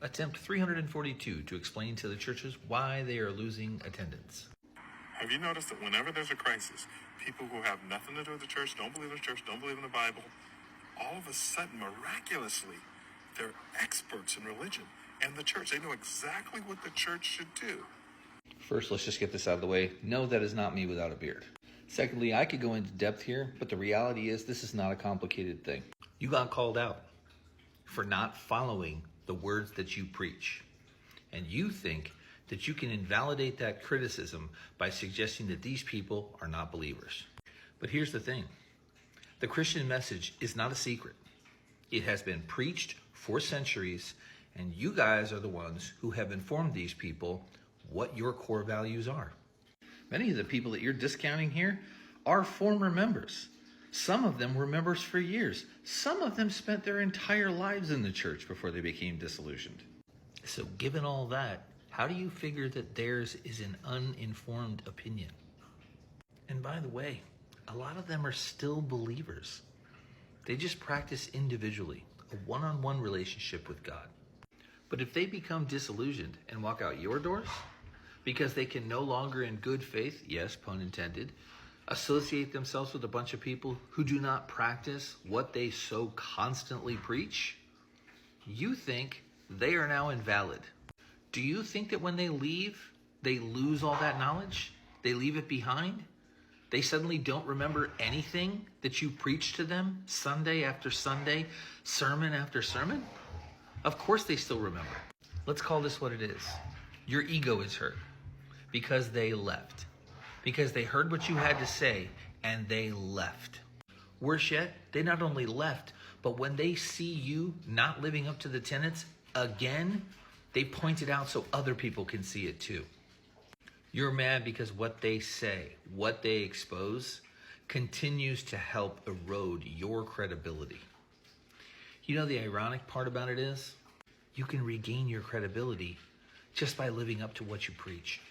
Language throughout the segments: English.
Attempt 342 to explain to the churches why they are losing attendance. Have you noticed that whenever there's a crisis, people who have nothing to do with the church, don't believe in the church, don't believe in the Bible, all of a sudden, miraculously, they're experts in religion and the church. They know exactly what the church should do. First, let's just get this out of the way. No, that is not me without a beard. Secondly, I could go into depth here, but the reality is this is not a complicated thing. You got called out for not following the words that you preach. And you think that you can invalidate that criticism by suggesting that these people are not believers. But here's the thing. The Christian message is not a secret. It has been preached for centuries, and you guys are the ones who have informed these people what your core values are. Many of the people that you're discounting here are former members. Some of them were members for years. Some of them spent their entire lives in the church before they became disillusioned. So given all that, how do you figure that theirs is an uninformed opinion? And by the way, a lot of them are still believers. They just practice individually, a one-on-one relationship with God. But if they become disillusioned and walk out your doors, because they can no longer in good faith, yes, pun intended, associate themselves with a bunch of people who do not practice what they so constantly preach, you think they are now invalid. Do you think that when they leave, they lose all that knowledge? They leave it behind? They suddenly don't remember anything that you preached to them Sunday after Sunday, sermon after sermon? Of course they still remember. Let's call this what it is. Your ego is hurt because they left. Because they heard what you had to say and they left. Worse yet, they not only left, but when they see you not living up to the tenets again, they point it out so other people can see it too. You're mad because what they say, what they expose, continues to help erode your credibility. You know the ironic part about it is, you can regain your credibility just by living up to what you preach.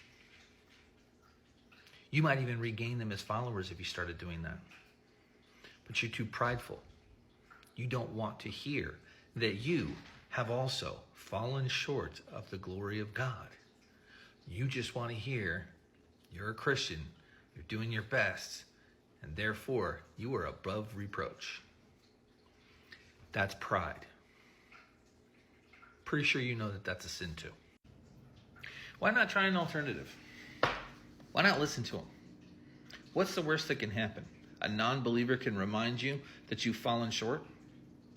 You might even regain them as followers if you started doing that. But you're too prideful. You don't want to hear that you have also fallen short of the glory of God. You just want to hear you're a Christian, you're doing your best, and therefore you are above reproach. That's pride. Pretty sure you know that that's a sin too. Why not try an alternative? Why not listen to them? What's the worst that can happen? A non-believer can remind you that you've fallen short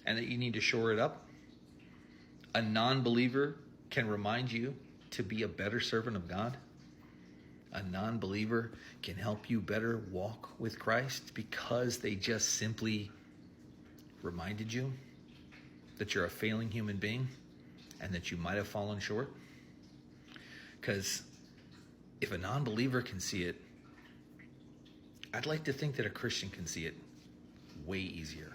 and that you need to shore it up. A non-believer can remind you to be a better servant of God. A non-believer can help you better walk with Christ because they just simply reminded you that you're a failing human being and that you might have fallen short. Because if a non-believer can see it, I'd like to think that a Christian can see it way easier.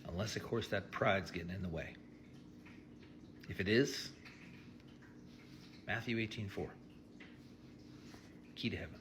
Unless, of course, that pride's getting in the way. If it is, Matthew 18:4. Key to heaven.